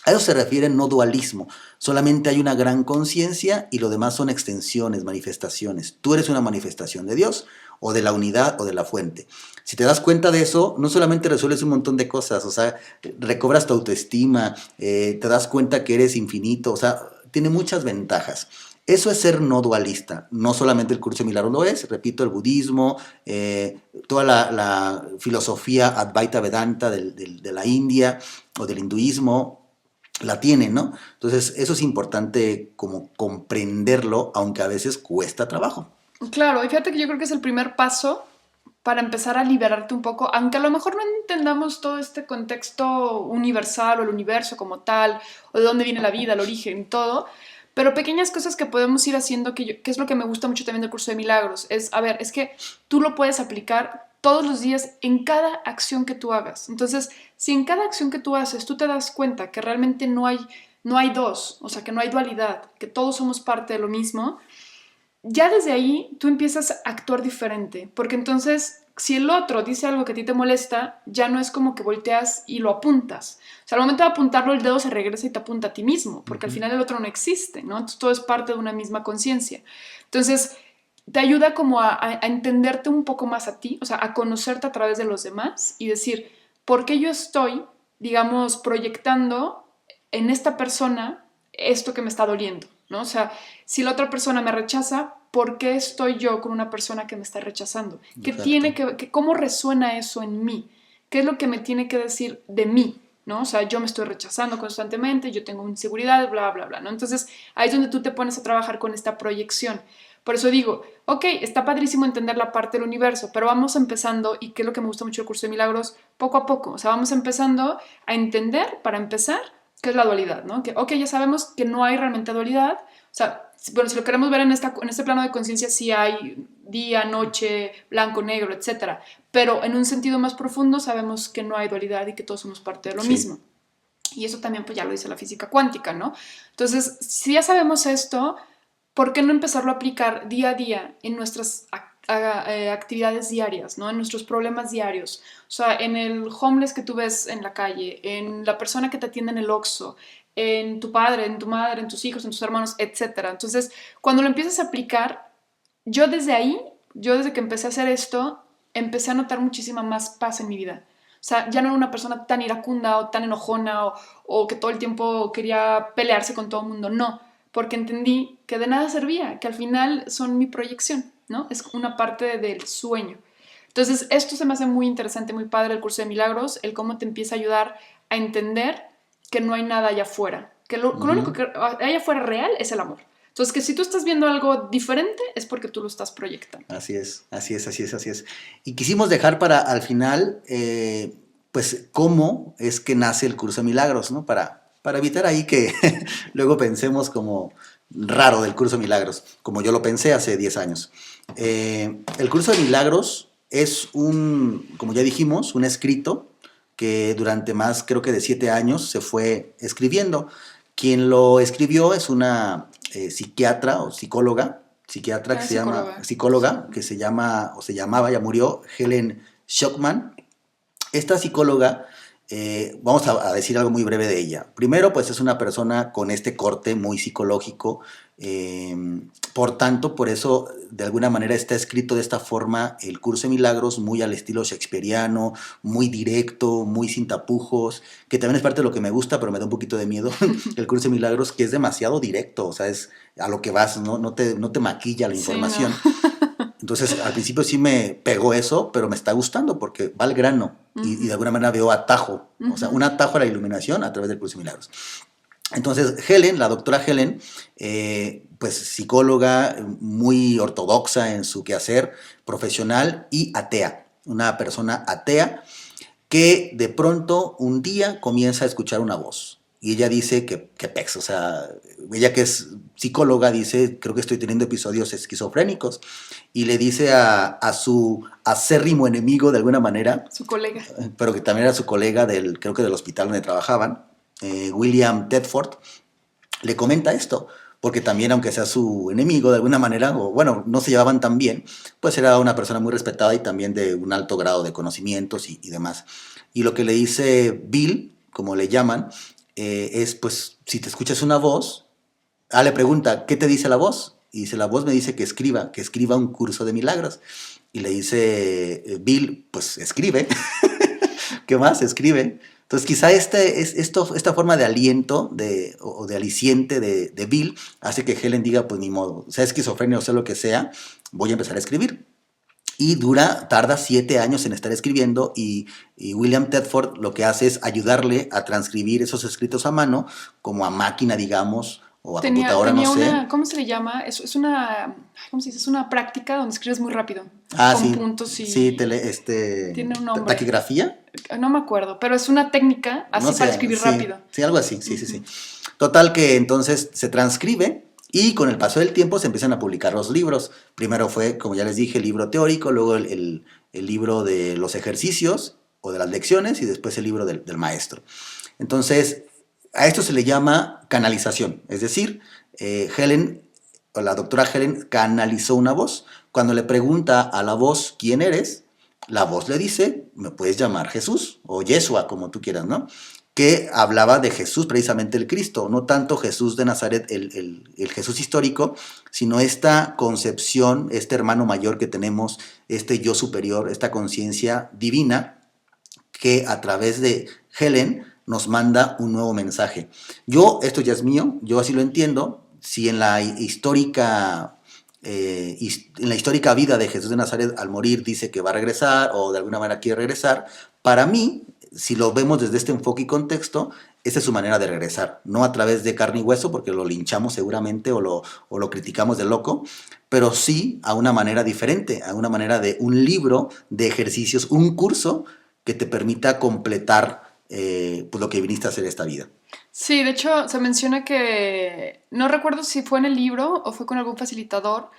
A eso se refiere no dualismo. Solamente hay una gran conciencia y lo demás son extensiones, manifestaciones. Tú eres una manifestación de Dios o de la unidad o de la fuente. Si te das cuenta de eso, no solamente resuelves un montón de cosas, o sea, recobras tu autoestima, te das cuenta que eres infinito, o sea, tiene muchas ventajas. Eso es ser no dualista. No solamente el curso de milagros lo es, repito, el budismo, toda la filosofía Advaita Vedanta de la India o del hinduismo, la tienen, ¿no? Entonces, eso es importante como comprenderlo, aunque a veces cuesta trabajo. Claro, y fíjate que yo creo que es el primer paso para empezar a liberarte un poco, aunque a lo mejor no entendamos todo este contexto universal o el universo como tal, o de dónde viene la vida, el origen, todo, pero pequeñas cosas que podemos ir haciendo, que es lo que me gusta mucho también del curso de milagros, es, a ver, es que tú lo puedes aplicar todos los días en cada acción que tú hagas. Entonces, si en cada acción que tú haces tú te das cuenta que realmente no hay dos, o sea, que no hay dualidad, que todos somos parte de lo mismo, ya desde ahí tú empiezas a actuar diferente, porque entonces si el otro dice algo que a ti te molesta, ya no es como que volteas y lo apuntas. O sea, al momento de apuntarlo, el dedo se regresa y te apunta a ti mismo, porque al final el otro no existe, ¿no? Entonces todo es parte de una misma conciencia. Entonces, te ayuda como a entenderte un poco más a ti, o sea, a conocerte a través de los demás y decir, ¿por qué yo estoy, digamos, proyectando en esta persona esto que me está doliendo, ¿no? O sea, si la otra persona me rechaza, ¿por qué estoy yo con una persona que me está rechazando? ¿Qué Exacto. tiene cómo resuena eso en mí? ¿Qué es lo que me tiene que decir de mí? ¿No? O sea, yo me estoy rechazando constantemente, yo tengo inseguridad, bla, bla, bla, ¿no? Entonces, ahí es donde tú te pones a trabajar con esta proyección. Por eso digo, ok, está padrísimo entender la parte del universo, pero vamos empezando, y que es lo que me gusta mucho del curso de milagros, poco a poco. O sea, vamos empezando a entender, para empezar, qué es la dualidad, ¿no? Que, ok, ya sabemos que no hay realmente dualidad. O sea, bueno, si lo queremos ver en este plano de conciencia, sí hay día, noche, blanco, negro, etcétera. Pero en un sentido más profundo sabemos que no hay dualidad y que todos somos parte de lo Sí. mismo. Y eso también pues ya lo dice la física cuántica, ¿no? Entonces, si ya sabemos esto, ¿por qué no empezarlo a aplicar día a día en nuestras actividades diarias, ¿no? En nuestros problemas diarios? O sea, en el homeless que tú ves en la calle, en la persona que te atiende en el Oxxo, en tu padre, en tu madre, en tus hijos, en tus hermanos, etcétera. Entonces, cuando lo empiezas a aplicar, yo desde ahí, yo desde que empecé a hacer esto, empecé a notar muchísima más paz en mi vida. O sea, ya no era una persona tan iracunda o tan enojona o que todo el tiempo quería pelearse con todo el mundo. No, porque entendí que de nada servía, que al final son mi proyección, ¿no? Es una parte del sueño. Entonces, esto se me hace muy interesante, muy padre el curso de milagros, el cómo te empieza a ayudar a entender que no hay nada allá afuera, que lo único que hay afuera real es el amor. Entonces, que si tú estás viendo algo diferente es porque tú lo estás proyectando. Así es, así es, así es, así es. Y quisimos dejar para al final, pues, cómo es que nace el curso de milagros, ¿no? Para evitar ahí que luego pensemos como raro del curso de milagros, como yo lo pensé hace 10 años. El curso de milagros es como ya dijimos, un escrito que durante más, creo que de 7 años, se fue escribiendo. Quien lo escribió es una psiquiatra o psiquiatra que Ah, se llama, psicóloga. Sí. psicóloga que se llama, o se llamaba, ya murió, Helen Schucman. Esta psicóloga, vamos a decir algo muy breve de ella. Primero, pues es una persona con este corte muy psicológico, eh, por tanto, por eso de alguna manera está escrito de esta forma el curso de milagros, muy al estilo shakespeariano, muy directo, muy sin tapujos, que también es parte de lo que me gusta, pero me da un poquito de miedo el curso de milagros, que es demasiado directo, o sea, es a lo que vas, no te maquilla la Sí, no. información. Entonces, al principio sí me pegó eso, pero me está gustando porque va al grano y de alguna manera veo atajo, o sea, un atajo a la iluminación a través del curso de milagros. Entonces, Helen, la doctora Helen, pues psicóloga muy ortodoxa en su quehacer profesional y atea, una persona atea que de pronto un día comienza a escuchar una voz. Y ella dice que pex, o sea, ella que es psicóloga dice, creo que estoy teniendo episodios esquizofrénicos. Y le dice a su acérrimo enemigo de alguna manera, Su colega. pero que también era su colega creo que del hospital donde trabajaban, William Tedford, le comenta esto, porque también aunque sea su enemigo de alguna manera, o bueno, no se llevaban tan bien, pues era una persona muy respetada y también de un alto grado de conocimientos y demás. Y lo que le dice Bill, como le llaman, es pues si te escuchas una voz, le pregunta, ¿qué te dice la voz? Y dice, la voz me dice que escriba un curso de milagros. Y le dice Bill, pues escribe. ¿Qué más? Escribe. Entonces, quizá esta forma de aliento o de aliciente de Bill hace que Helen diga, pues ni modo, sea esquizofrenia o sea lo que sea, voy a empezar a escribir. Y tarda 7 años en estar escribiendo y William Tedford lo que hace es ayudarle a transcribir esos escritos a mano, como a máquina, digamos, o a computadora, no Tenía sé. una, ¿cómo se le llama? Es una, ¿cómo se dice? Es una práctica donde escribes muy rápido, con Sí, puntos sí, y tiene un nombre. taquigrafía, No me acuerdo, pero es una técnica no así para sé, escribir sí, rápido. sí, algo así, sí, sí, sí. Total que entonces se transcribe y con el paso del tiempo se empiezan a publicar los libros. Primero fue, como ya les dije, el libro teórico, luego el libro de los ejercicios o de las lecciones y después el libro del maestro. Entonces, a esto se le llama canalización, es decir, Helen, o la doctora Helen, canalizó una voz. Cuando le pregunta a la voz quién eres, la voz le dice, me puedes llamar Jesús o Yeshua, como tú quieras, ¿no? Que hablaba de Jesús, precisamente el Cristo, no tanto Jesús de Nazaret, el Jesús histórico, sino esta concepción, este hermano mayor que tenemos, este yo superior, esta conciencia divina, que a través de Helen nos manda un nuevo mensaje. Esto ya es mío, yo así lo entiendo, si en la histórica vida de Jesús de Nazaret al morir dice que va a regresar o de alguna manera quiere regresar, para mí, si lo vemos desde este enfoque y contexto, esa es su manera de regresar, no a través de carne y hueso, porque lo linchamos seguramente o lo criticamos de loco, pero sí a una manera diferente, a una manera de un libro de ejercicios, un curso que te permita completar pues lo que viniste a hacer esta vida. Sí, de hecho se menciona que, no recuerdo si fue en el libro o fue con algún facilitador,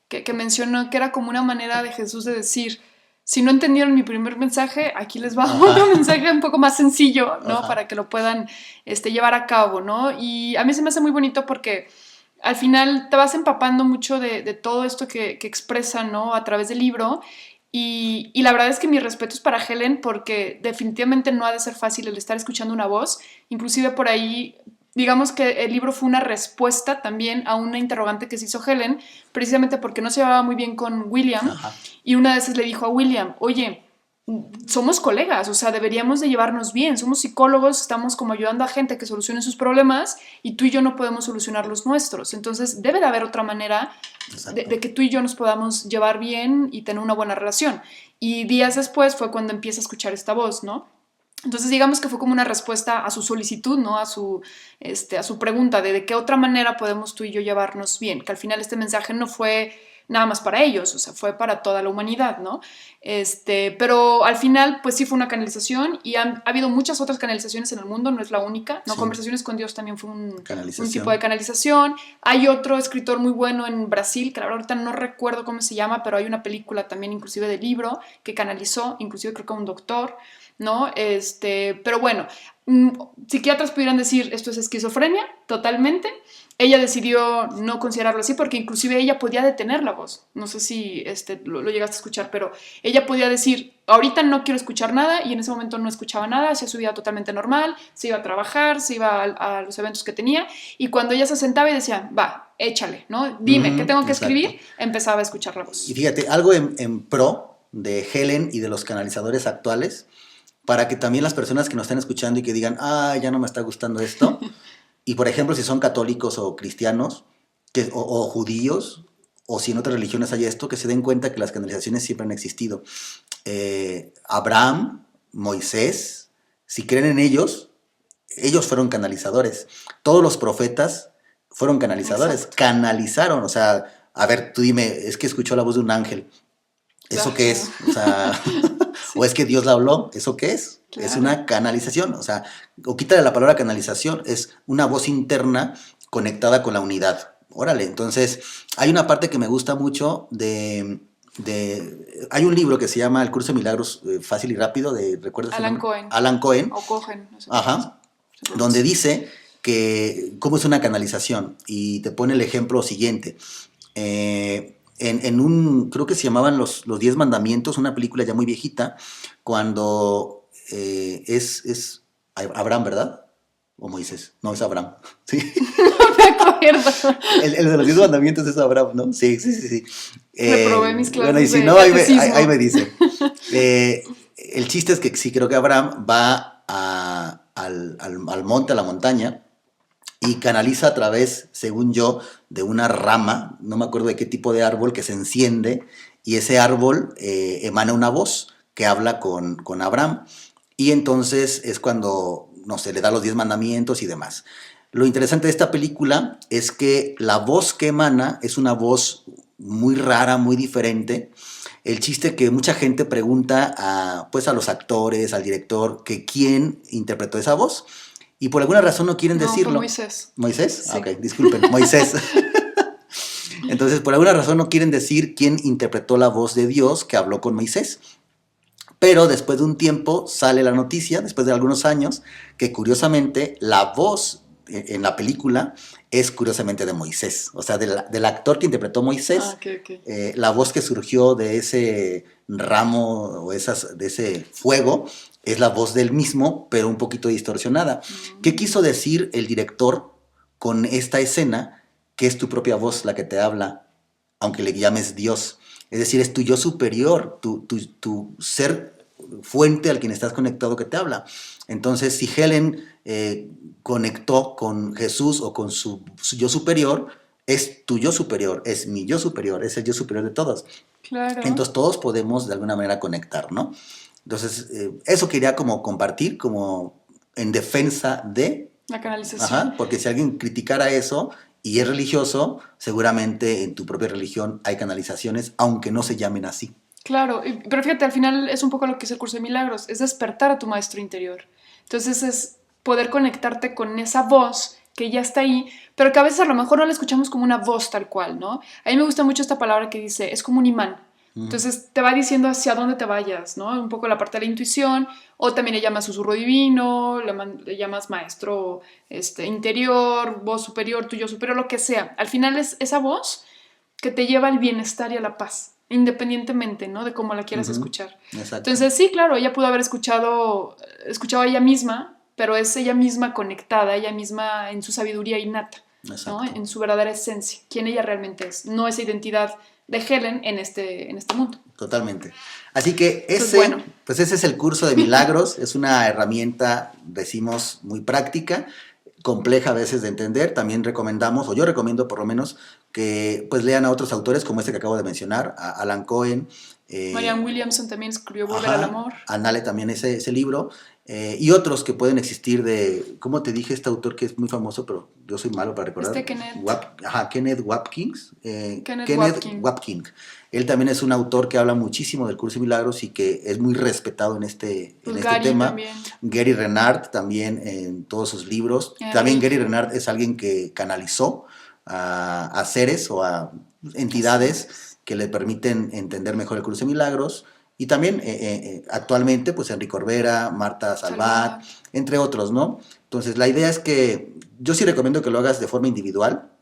que mencionó que era como una manera de Jesús de decir, si no entendieron mi primer mensaje, aquí les va otro mensaje un poco más sencillo, ¿no? Ajá. Para que lo puedan llevar a cabo, ¿no? Y a mí se me hace muy bonito porque al final te vas empapando mucho de todo esto que expresa, ¿no? A través del libro. Y la verdad es que mi respeto es para Helen porque definitivamente no ha de ser fácil el estar escuchando una voz. Inclusive por ahí, digamos que el libro fue una respuesta también a una interrogante que se hizo Helen, precisamente porque no se llevaba muy bien con William. Ajá. Y una de esas le dijo a William, oye, somos colegas, o sea, deberíamos de llevarnos bien, somos psicólogos, estamos como ayudando a gente que solucione sus problemas y tú y yo no podemos solucionar los nuestros. Entonces debe de haber otra manera de que tú y yo nos podamos llevar bien y tener una buena relación. Y días después fue cuando empieza a escuchar esta voz, ¿no? Entonces digamos que fue como una respuesta a su solicitud, ¿no? A su pregunta de qué otra manera podemos tú y yo llevarnos bien, que al final este mensaje no fue nada más para ellos, o sea, fue para toda la humanidad, ¿no? Pero al final, pues sí fue una canalización y ha habido muchas otras canalizaciones en el mundo, no es la única, ¿no? Sí. Conversaciones con Dios también fue un tipo de canalización. Hay otro escritor muy bueno en Brasil, que la verdad ahorita no recuerdo cómo se llama, pero hay una película también inclusive de libro que canalizó, inclusive creo que a un doctor, ¿no? Pero bueno, psiquiatras pudieran decir esto es esquizofrenia, totalmente. Ella decidió no considerarlo así porque inclusive ella podía detener la voz. No sé si lo llegaste a escuchar, pero ella podía decir, ahorita no quiero escuchar nada, y en ese momento no escuchaba nada, hacía su vida totalmente normal, se iba a trabajar, se iba a los eventos que tenía, y cuando ella se sentaba y decía, va, échale, ¿no? Dime, ¿qué tengo que escribir? Empezaba a escuchar la voz. Y fíjate, algo en pro de Helen y de los canalizadores actuales, para que también las personas que nos están escuchando y que digan, ya no me está gustando esto, y por ejemplo, si son católicos o cristianos, o judíos, o si en otras religiones hay esto, que se den cuenta que las canalizaciones siempre han existido. Abraham, Moisés, si creen en ellos fueron canalizadores. Todos los profetas fueron canalizadores. Exacto. Canalizaron, o sea, a ver, tú dime, es que escuchó la voz de un ángel. ¿Eso qué es? O sea, sí. ¿O es que Dios la habló? ¿Eso qué es? Claro. Es una canalización, o sea, o quítale la palabra canalización, es una voz interna conectada con la unidad. Órale, entonces, hay una parte que me gusta mucho hay un libro que se llama El Curso de Milagros Fácil y Rápido, ¿recuerdas? Alan Cohen. Alan Cohen. O Cohen. No sé. Ajá, donde dice que cómo es una canalización, y te pone el ejemplo siguiente. Creo que se llamaban los 10 mandamientos, una película ya muy viejita, cuando es Abraham, ¿verdad? ¿O Moisés? No, es Abraham. ¿Sí? No me acuerdo. El de los 10 mandamientos es Abraham, ¿no? Sí. Reprobé mis clases. Bueno, y si no, ahí me dice. El chiste es que sí, creo que Abraham va al monte, a la montaña, y canaliza a través, según yo, de una rama, no me acuerdo de qué tipo de árbol, que se enciende, y ese árbol emana una voz que habla con Abraham, y entonces es cuando, no sé, le da los 10 mandamientos y demás. Lo interesante de esta película es que la voz que emana es una voz muy rara, muy diferente. El chiste que mucha gente pregunta a los actores, al director, que quién interpretó esa voz, y por alguna razón no quieren decirlo. Fue Moisés. ¿Moisés? Sí. Ok, disculpen, Moisés. Entonces, por alguna razón no quieren decir quién interpretó la voz de Dios que habló con Moisés. Pero después de un tiempo sale la noticia, después de algunos años, que curiosamente la voz en la película es curiosamente de Moisés, o sea, del actor que interpretó Moisés, Ok. la voz que surgió de ese ramo o de ese fuego es la voz del mismo, pero un poquito distorsionada. ¿Qué quiso decir el director con esta escena? Que es tu propia voz la que te habla, aunque le llames Dios. Es decir, es tu yo superior, tu ser fuente al quien estás conectado que te habla. Entonces, si Helen conectó con Jesús o con su yo superior, es tu yo superior, es mi yo superior, es el yo superior de todos. Claro. Entonces, todos podemos de alguna manera conectar, ¿no? Entonces, eso quería como compartir, como en defensa de... La canalización. Ajá, porque si alguien criticara eso y es religioso, seguramente en tu propia religión hay canalizaciones, aunque no se llamen así. Claro, pero fíjate, al final es un poco lo que es el curso de milagros, es despertar a tu maestro interior. Entonces es poder conectarte con esa voz que ya está ahí, pero que a veces a lo mejor no la escuchamos como una voz tal cual, ¿no? A mí me gusta mucho esta palabra que dice, es como un imán. Entonces te va diciendo hacia dónde te vayas, ¿no? Un poco la parte de la intuición, o también le llamas susurro divino, le llamas maestro interior, voz superior, tuyo superior, lo que sea. Al final es esa voz que te lleva al bienestar y a la paz, independientemente, ¿no? De cómo la quieras escuchar. Exacto. Entonces, sí, claro, ella pudo haber escuchado a ella misma, pero es ella misma conectada, ella misma en su sabiduría innata, ¿no? En su verdadera esencia, quién ella realmente es, no esa identidad de Helen en este mundo. Totalmente. Así que pues ese es el curso de milagros, es una herramienta, decimos, muy práctica, compleja a veces de entender. También recomendamos, o yo recomiendo por lo menos, que pues lean a otros autores como este que acabo de mencionar, a Alan Cohen. Marianne Williamson también escribió Volver al Amor. Anale también ese libro. Y otros que pueden existir de, ¿cómo te dije? Este autor que es muy famoso, pero yo soy malo para recordar. Kenneth Wapkins. Kenneth Wapkin. Él también es un autor que habla muchísimo del curso de milagros y que es muy respetado en este tema. También. Gary Renard también en todos sus libros. También Gary Renard es alguien que canalizó a seres o a entidades que le permiten entender mejor el curso de milagros. Y también actualmente, pues Enrique Corbera, Marta Salvat, entre otros, ¿no? Entonces, la idea es que yo sí recomiendo que lo hagas de forma individual,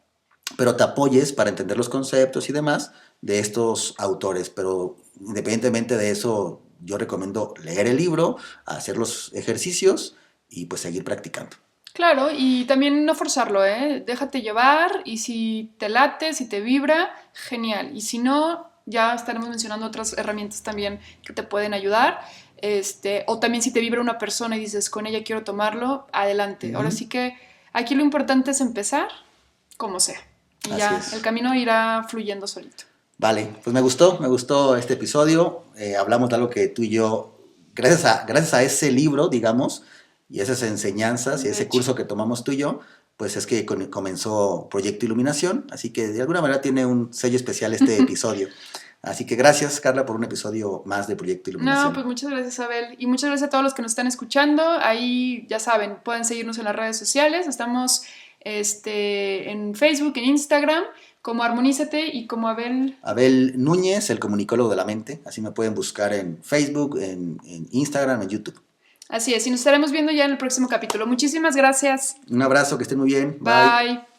pero te apoyes para entender los conceptos y demás de estos autores. Pero independientemente de eso, yo recomiendo leer el libro, hacer los ejercicios y pues seguir practicando. Claro, y también no forzarlo, ¿eh? Déjate llevar y si te late, si te vibra, genial. Y si no, ya estaremos mencionando otras herramientas también que te pueden ayudar. O también si te vibra una persona y dices, con ella quiero tomarlo, adelante. Ahora sí que aquí lo importante es empezar como sea. Y ya el camino irá fluyendo solito. Vale, pues me gustó este episodio. Hablamos de algo que tú y yo, gracias a ese libro, digamos, y esas enseñanzas y ese curso que tomamos tú y yo, pues es que comenzó Proyecto Iluminación, así que de alguna manera tiene un sello especial este episodio. Así que gracias, Carla, por un episodio más de Proyecto Iluminación. No, pues muchas gracias, Abel. Y muchas gracias a todos los que nos están escuchando. Ahí, ya saben, pueden seguirnos en las redes sociales. Estamos en Facebook, en Instagram, como Armonízate y como Abel... Abel Núñez, el comunicólogo de la mente. Así me pueden buscar en Facebook, en Instagram, en YouTube. Así es, y nos estaremos viendo ya en el próximo capítulo. Muchísimas gracias. Un abrazo, que estén muy bien. Bye.